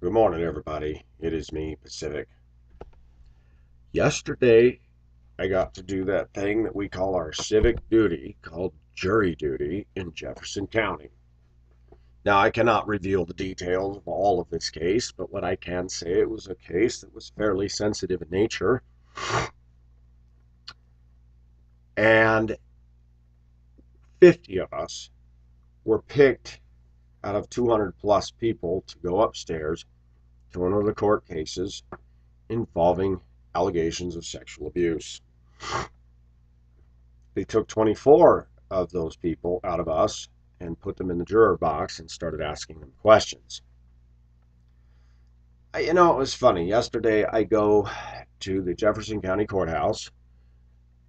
Good morning, everybody. It is me, Pacific. Yesterday, I got to do that thing that we call our civic duty, called jury duty in Jefferson County. Now, I cannot reveal the details of all of this case, but what I can say, it was a case that was fairly sensitive in nature. And 50 of us were picked out of 200 plus people to go upstairs to one of the court cases involving allegations of sexual abuse. They took 24 of those people out of us and put them in the juror box and started asking them questions. It was funny. Yesterday, I go to the Jefferson County Courthouse,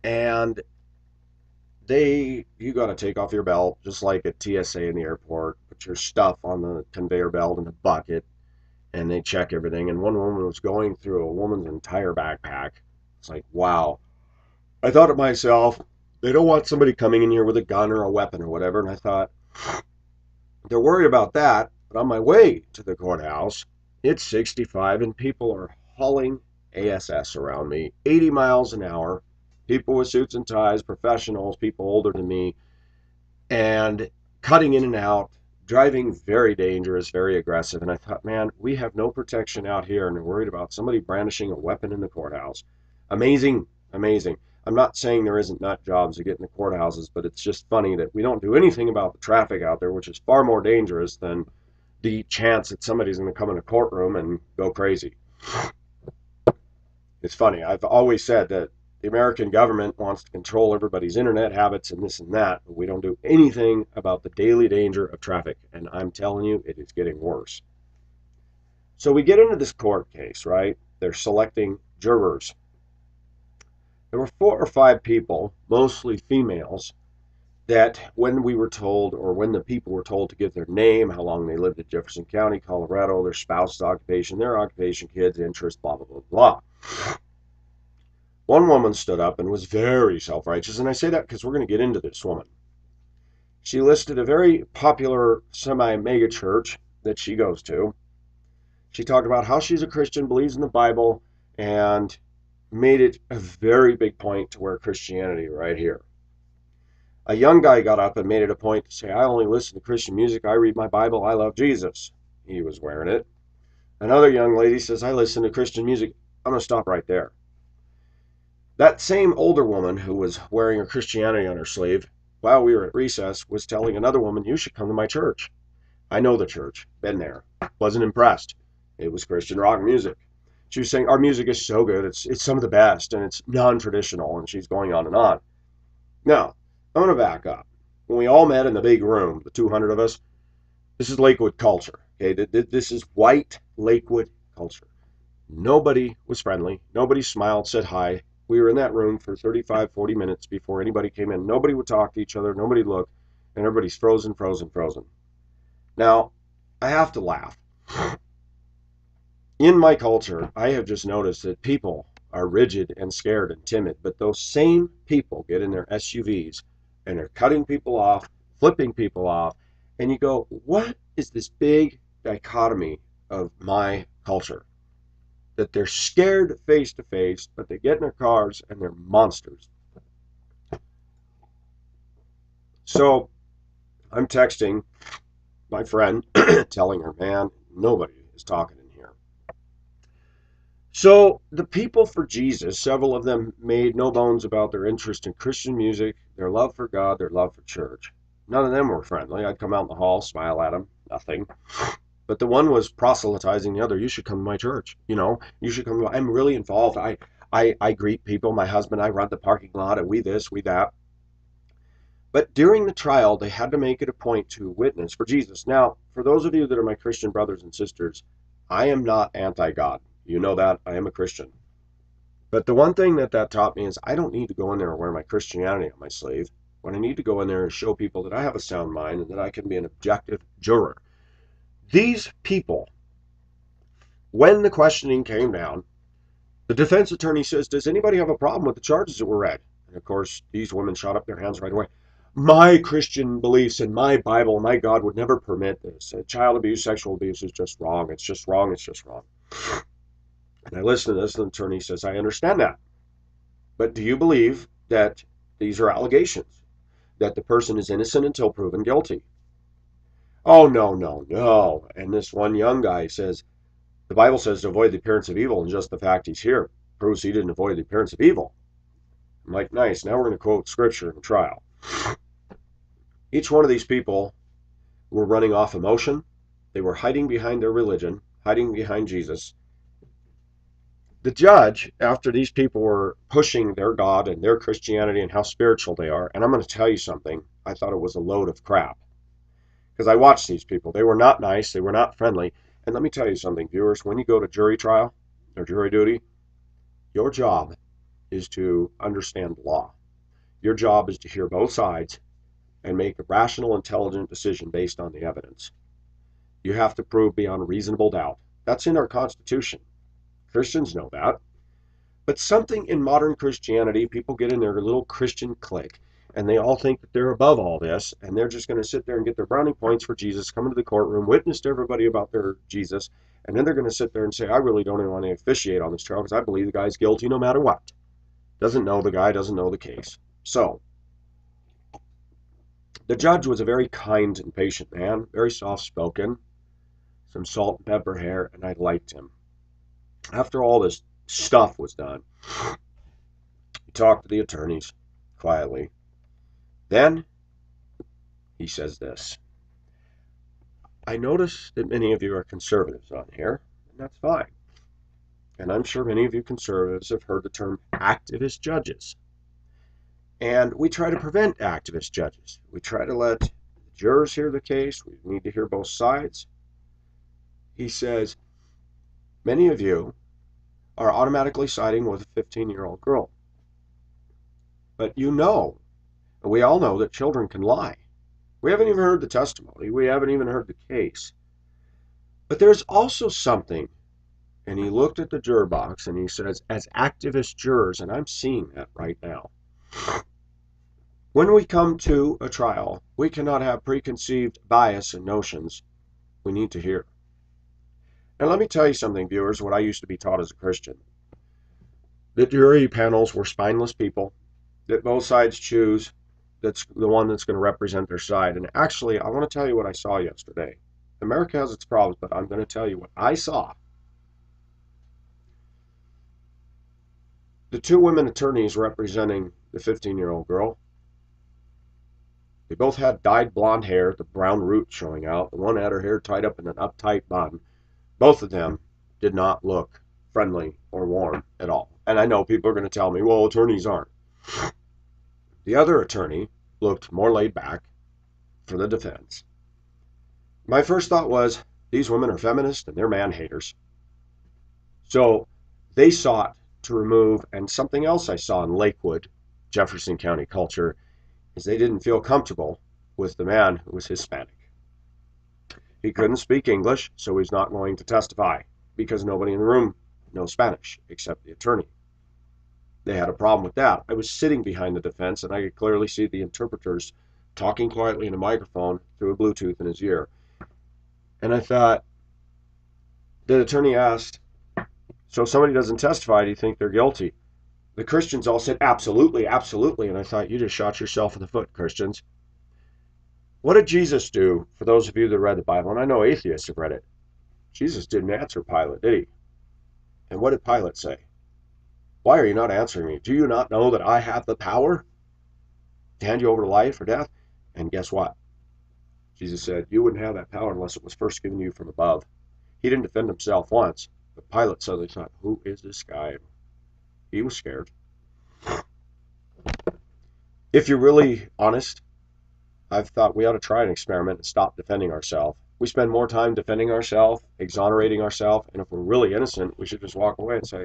and you got to take off your belt, just like at TSA in the airport, put your stuff on the conveyor belt in a bucket, and they check everything. And one woman was going through a woman's entire backpack. It's like, wow. I thought to myself, they don't want somebody coming in here with a gun or a weapon or whatever. And I thought, they're worried about that. But on my way to the courthouse, it's 65 and people are hauling ASS around me, 80 miles an hour. People with suits and ties, professionals, people older than me, and cutting in and out, driving very dangerous, very aggressive. And I thought, man, we have no protection out here, and they're worried about somebody brandishing a weapon in the courthouse. Amazing, amazing. I'm not saying there isn't nut jobs to get in the courthouses, but it's just funny that we don't do anything about the traffic out there, which is far more dangerous than the chance that somebody's going to come in a courtroom and go crazy. It's funny. I've always said that the American government wants to control everybody's internet habits and this and that, but we don't do anything about the daily danger of traffic. And I'm telling you, it is getting worse. So we get into this court case, right? They're selecting jurors. There were 4 or 5 people, mostly females, that when we were told, or when the people were told to give their name, how long they lived in Jefferson County, Colorado, their spouse's occupation, their occupation, kids, interests, blah, blah, blah, blah. One woman stood up and was very self-righteous, and I say that because we're going to get into this woman. She listed a very popular semi-mega church that she goes to. She talked about how she's a Christian, believes in the Bible, and made it a very big point to wear Christianity right here. A young guy got up and made it a point to say, I only listen to Christian music, I read my Bible, I love Jesus. He was wearing it. Another young lady says, I listen to Christian music. I'm going to stop right there. That same older woman who was wearing her Christianity on her sleeve while we were at recess was telling another woman, you should come to my church. I know the church, been there, wasn't impressed. It was Christian rock music. She was saying, our music is so good, it's some of the best, and it's non-traditional, and she's going on and on. Now, I'm going to back up. When we all met in the big room, the 200 of us, this is Lakewood culture. Okay, this is white Lakewood culture. Nobody was friendly. Nobody smiled, said hi. We were in that room for 35, 40 minutes before anybody came in. Nobody would talk to each other. Nobody looked. And everybody's frozen, frozen, frozen. Now, I have to laugh. In my culture, I have just noticed that people are rigid and scared and timid. But those same people get in their SUVs and they're cutting people off, flipping people off. And you go, what is this big dichotomy of my culture? That they're scared face to face, but they get in their cars and they're monsters. So I'm texting my friend, telling her, man, nobody is talking in here. So the people for Jesus, several of them made no bones about their interest in Christian music, their love for God, their love for church. None of them were friendly. I'd come out in the hall, smile at them, nothing. But the one was proselytizing the other. You should come to my church. You should come. I'm really involved. I greet people. My husband, I run the parking lot, and we this, we that. But during the trial, they had to make it a point to witness for Jesus. Now, for those of you that are my Christian brothers and sisters, I am not anti-God. You know that. I am a Christian. But the one thing that taught me is I don't need to go in there and wear my Christianity on my sleeve. What I need to go in there is show people that I have a sound mind and that I can be an objective juror. These people, when the questioning came down, the defense attorney says, does anybody have a problem with the charges that were read? And of course, these women shot up their hands right away. My Christian beliefs and my Bible, my God would never permit this. Child abuse, sexual abuse is just wrong. It's just wrong. It's just wrong. And I listen to this, and the attorney says, I understand that. But do you believe that these are allegations, that the person is innocent until proven guilty? Oh, no, no, no. And this one young guy says, the Bible says to avoid the appearance of evil, and just the fact he's here proves he didn't avoid the appearance of evil. I'm like, nice. Now we're going to quote scripture in the trial. Each one of these people were running off emotion. They were hiding behind their religion, hiding behind Jesus. The judge, after these people were pushing their God and their Christianity and how spiritual they are, and I'm going to tell you something, I thought it was a load of crap. Because I watched these people. They were not nice. They were not friendly. And let me tell you something, viewers, when you go to jury trial or jury duty, your job is to understand the law. Your job is to hear both sides and make a rational, intelligent decision based on the evidence. You have to prove beyond reasonable doubt. That's in our Constitution. Christians know that. But something in modern Christianity, people get in their little Christian clique, and they all think that they're above all this, and they're just going to sit there and get their brownie points for Jesus, come into the courtroom, witness to everybody about their Jesus, and then they're going to sit there and say, I really don't even want to officiate on this trial because I believe the guy's guilty no matter what. Doesn't know the guy, doesn't know the case. So, the judge was a very kind and patient man, very soft-spoken, some salt and pepper hair, and I liked him. After all this stuff was done, he talked to the attorneys quietly. Then he says this. I notice that many of you are conservatives on here, and that's fine. And I'm sure many of you conservatives have heard the term activist judges. And we try to prevent activist judges. We try to let the jurors hear the case. We need to hear both sides. He says, many of you are automatically siding with a 15-year-old girl. But you know, and we all know that children can lie. We haven't even heard the testimony. We haven't even heard the case. But there's also something, and he looked at the juror box and he says, as activist jurors, and I'm seeing that right now, when we come to a trial, we cannot have preconceived bias and notions. We need to hear. And let me tell you something, viewers, what I used to be taught as a Christian. The jury panels were spineless people, that both sides choose that's the one that's going to represent their side. And actually, I want to tell you what I saw yesterday. America has its problems, but I'm going to tell you what I saw. The two women attorneys representing the 15-year-old girl, they both had dyed blonde hair, the brown root showing out. The one had her hair tied up in an uptight bun. Both of them did not look friendly or warm at all. And I know people are going to tell me, well, attorneys aren't. The other attorney looked more laid back for the defense. My first thought was, these women are feminists and they're man haters. So they sought to remove, and something else I saw in Lakewood, Jefferson County culture, is they didn't feel comfortable with the man who was Hispanic. He couldn't speak English, so he's not going to testify because nobody in the room knows Spanish except the attorney. They had a problem with that. I was sitting behind the defense, and I could clearly see the interpreters talking quietly in a microphone through a Bluetooth in his ear. And I thought, the attorney asked, so if somebody doesn't testify, do you think they're guilty? The Christians all said, absolutely, absolutely. And I thought, you just shot yourself in the foot, Christians. What did Jesus do, for those of you that read the Bible? And I know atheists have read it. Jesus didn't answer Pilate, did he? And what did Pilate say? Why are you not answering me? Do you not know that I have the power to hand you over to life or death? And guess what? Jesus said, you wouldn't have that power unless it was first given you from above. He didn't defend himself once, but Pilate suddenly thought, who is this guy? He was scared. If you're really honest, I've thought we ought to try an experiment and stop defending ourselves. We spend more time defending ourselves, exonerating ourselves, and if we're really innocent, we should just walk away and say,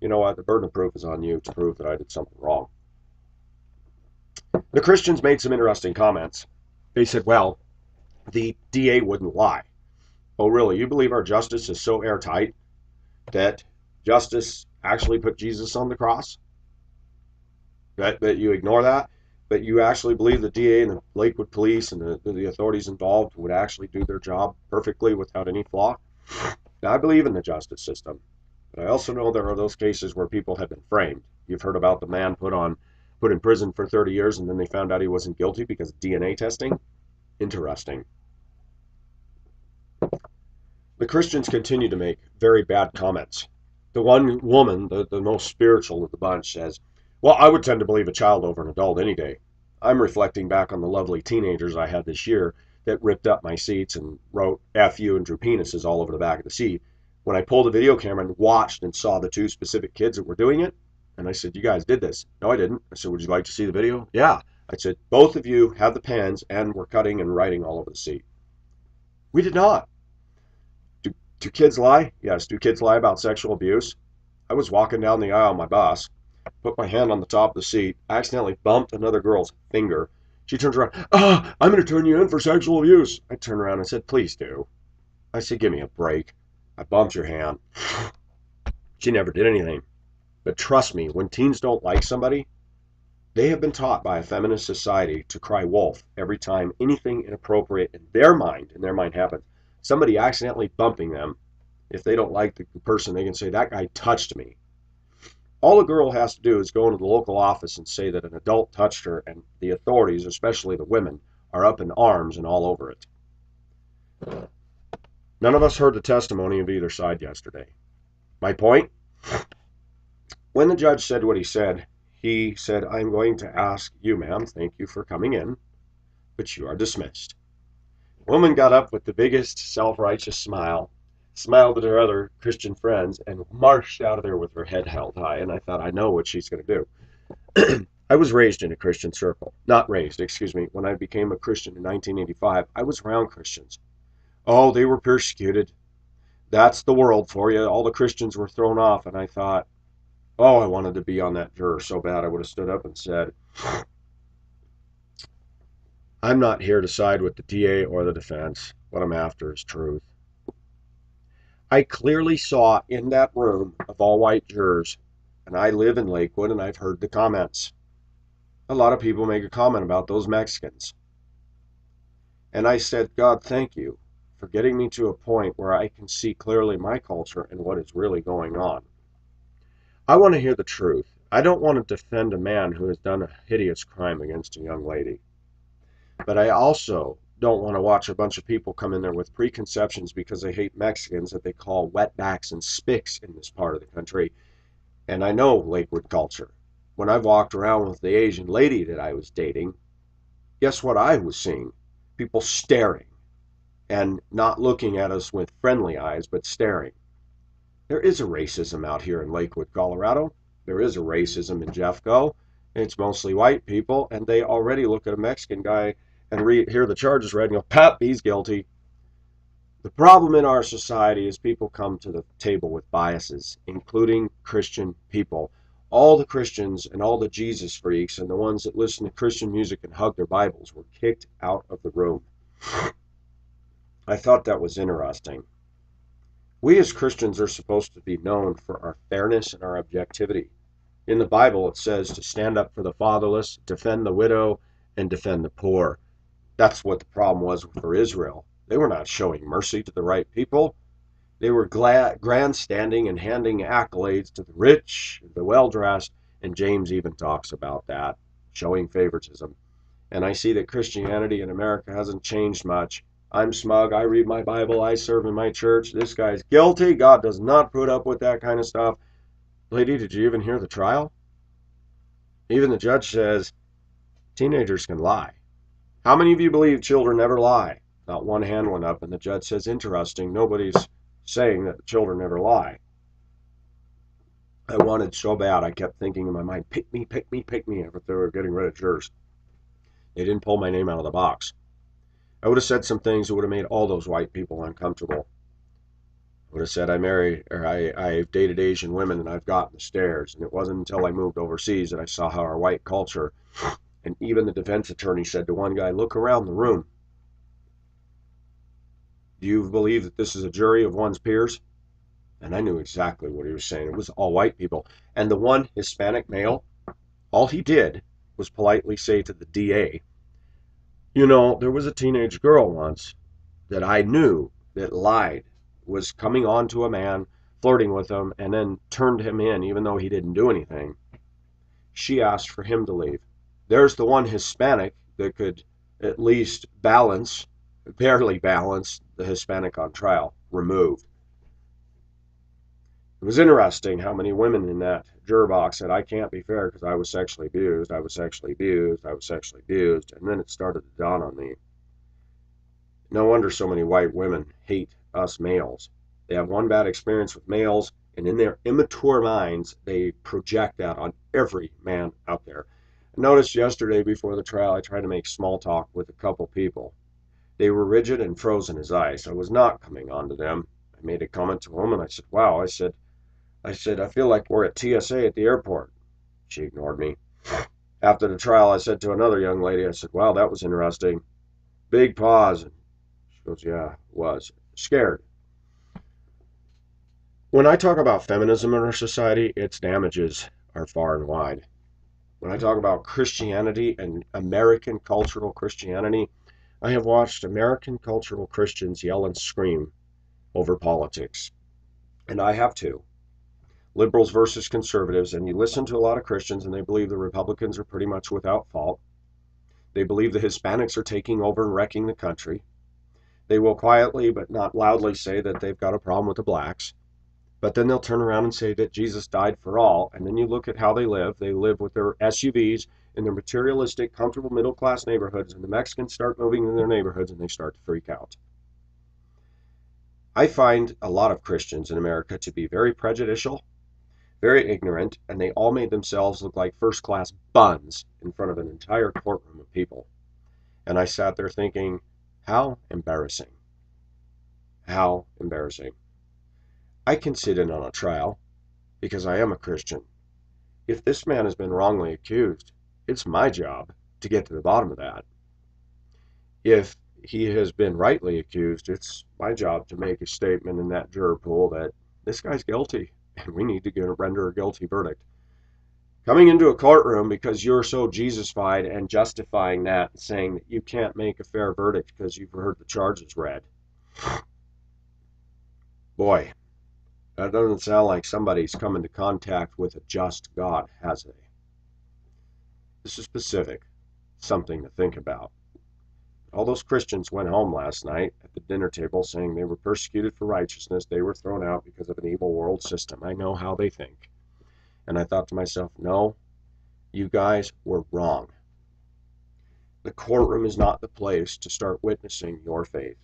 you know what, the burden of proof is on you to prove that I did something wrong. The Christians made some interesting comments. They said, well, the DA wouldn't lie. Oh, really? You believe our justice is so airtight that justice actually put Jesus on the cross? That you ignore that? But you actually believe the DA and the Lakewood police and the authorities involved would actually do their job perfectly without any flaw? Now, I believe in the justice system, but I also know there are those cases where people have been framed. You've heard about the man put in prison for 30 years and then they found out he wasn't guilty because of DNA testing. Interesting. The Christians continue to make very bad comments. The one woman, the most spiritual of the bunch, says, well, I would tend to believe a child over an adult any day. I'm reflecting back on the lovely teenagers I had this year that ripped up my seats and wrote F you and drew penises all over the back of the seat. When I pulled a video camera and watched and saw the two specific kids that were doing it, and I said, you guys did this. No, I didn't. I said, would you like to see the video? Yeah. I said, both of you had the pens and were cutting and writing all over the seat. We did not. Do kids lie? Yes. Do kids lie about sexual abuse? I was walking down the aisle on my bus, put my hand on the top of the seat, accidentally bumped another girl's finger. She turns around, I'm going to turn you in for sexual abuse. I turned around and said, please do. I said, give me a break. I bumped your hand. She never did anything. But trust me, when teens don't like somebody, they have been taught by a feminist society to cry wolf every time anything inappropriate in their mind happens. Somebody accidentally bumping them, if they don't like the person, they can say, that guy touched me. All a girl has to do is go into the local office and say that an adult touched her, and the authorities, especially the women, are up in arms and all over it. None of us heard the testimony of either side yesterday. My point? When the judge said what he said, I'm going to ask you, ma'am, thank you for coming in, but you are dismissed. The woman got up with the biggest self-righteous smile, smiled at her other Christian friends, and marched out of there with her head held high. And I thought, I know what she's going to do. I was raised in a Christian circle. Not raised, excuse me. When I became a Christian in 1985, I was around Christians. Oh, they were persecuted. That's the world for you. All the Christians were thrown off. And I thought, oh, I wanted to be on that juror so bad I would have stood up and said, I'm not here to side with the DA or the defense. What I'm after is truth. I clearly saw in that room of all white jurors, and I live in Lakewood and I've heard the comments. A lot of people make a comment about those Mexicans. And I said, God, thank you for getting me to a point where I can see clearly my culture and what is really going on. I want to hear the truth. I don't want to defend a man who has done a hideous crime against a young lady. But I also don't want to watch a bunch of people come in there with preconceptions because they hate Mexicans that they call wetbacks and spics in this part of the country. And I know Lakewood culture. When I walked around with the Asian lady that I was dating, guess what I was seeing? People staring and not looking at us with friendly eyes, but staring. There is a racism out here in Lakewood, Colorado. There is a racism in Jeffco. It's mostly white people, and they already look at a Mexican guy and hear the charges read and go, pap, he's guilty. The problem in our society is people come to the table with biases, including Christian people. All the Christians and all the Jesus freaks and the ones that listen to Christian music and hug their Bibles were kicked out of the room. I thought that was interesting. We as Christians are supposed to be known for our fairness and our objectivity. In the Bible, it says to stand up for the fatherless, defend the widow, and defend the poor. That's what the problem was for Israel. They were not showing mercy to the right people. They were grandstanding and handing accolades to the rich, the well-dressed, and James even talks about that, showing favoritism. And I see that Christianity in America hasn't changed much. I'm smug, I read my Bible, I serve in my church, this guy's guilty, God does not put up with that kind of stuff. Lady, did you even hear the trial? Even the judge says, teenagers can lie. How many of you believe children never lie? Not one hand went up, and the judge says, interesting, nobody's saying that children never lie. I wanted so bad, I kept thinking in my mind, pick me, pick me, pick me, if they were getting rid of jurors. They didn't pull my name out of the box. I would have said some things that would have made all those white people uncomfortable. I would have said I've dated Asian women and I've gotten the stares. And it wasn't until I moved overseas that I saw how our white culture, and even the defense attorney said to one guy, look around the room. Do you believe that this is a jury of one's peers? And I knew exactly what he was saying. It was all white people. And the one Hispanic male, all he did was politely say to the DA, you know, there was a teenage girl once that I knew that lied, was coming on to a man, flirting with him, and then turned him in even though he didn't do anything. She asked for him to leave. There's the one Hispanic that could at least balance, barely balance, the Hispanic on trial. Removed. It was interesting how many women in that juror box said, I can't be fair because I was sexually abused, I was sexually abused, I was sexually abused. And then it started to dawn on me. No wonder so many white women hate us males. They have one bad experience with males, and in their immature minds, they project that on every man out there. I noticed yesterday before the trial, I tried to make small talk with a couple people. They were rigid and frozen as ice. I was not coming on to them. I made a comment to them, and I said, wow, I feel like we're at TSA at the airport. She ignored me. After the trial, I said to another young lady, I said, wow, that was interesting. Big pause. And she goes, yeah, it was. Scared. When I talk about feminism in our society, its damages are far and wide. When I talk about Christianity and American cultural Christianity, I have watched American cultural Christians yell and scream over politics. And I have too. Liberals versus conservatives, and you listen to a lot of Christians and they believe the Republicans are pretty much without fault. They believe the Hispanics are taking over and wrecking the country. They will quietly but not loudly say that they've got a problem with the blacks. But then they'll turn around and say that Jesus died for all. And then you look at how they live. They live with their SUVs in their materialistic, comfortable middle-class neighborhoods. And the Mexicans start moving in their neighborhoods and they start to freak out. I find a lot of Christians in America to be very prejudicial, very ignorant, and they all made themselves look like first-class buns in front of an entire courtroom of people. And I sat there thinking, how embarrassing. How embarrassing. I can sit in on a trial because I am a Christian. If this man has been wrongly accused, it's my job to get to the bottom of that. If he has been rightly accused, it's my job to make a statement in that juror pool that this guy's guilty and we need to render a guilty verdict. Coming into a courtroom because you're so Jesus-fied and justifying that and saying that you can't make a fair verdict because you've heard the charges read. Boy, that doesn't sound like somebody's come into contact with a just God, has they? This is specific, something to think about. All those Christians went home last night at the dinner table saying they were persecuted for righteousness. They were thrown out because of an evil world system. I know how they think. And I thought to myself, no, you guys were wrong. The courtroom is not the place to start witnessing your faith.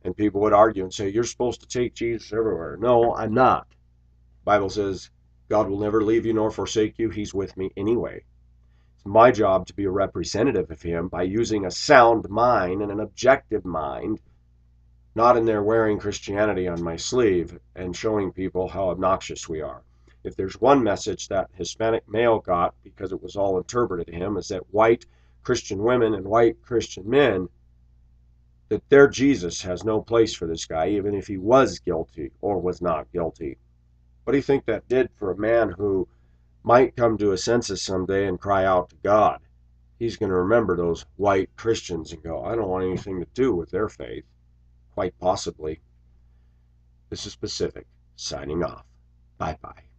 And people would argue and say, you're supposed to take Jesus everywhere. No, I'm not. The Bible says, God will never leave you nor forsake you. He's with me anyway. It's my job to be a representative of him by using a sound mind and an objective mind, not in there wearing Christianity on my sleeve and showing people how obnoxious we are. If there's one message that Hispanic male got, because it was all interpreted to him, is that white Christian women and white Christian men, that their Jesus has no place for this guy, even if he was guilty or was not guilty. What do you think that did for a man who might come to a senses someday and cry out to God? He's going to remember those white Christians and go, I don't want anything to do with their faith. Quite possibly. This is Pacific, signing off. Bye-bye.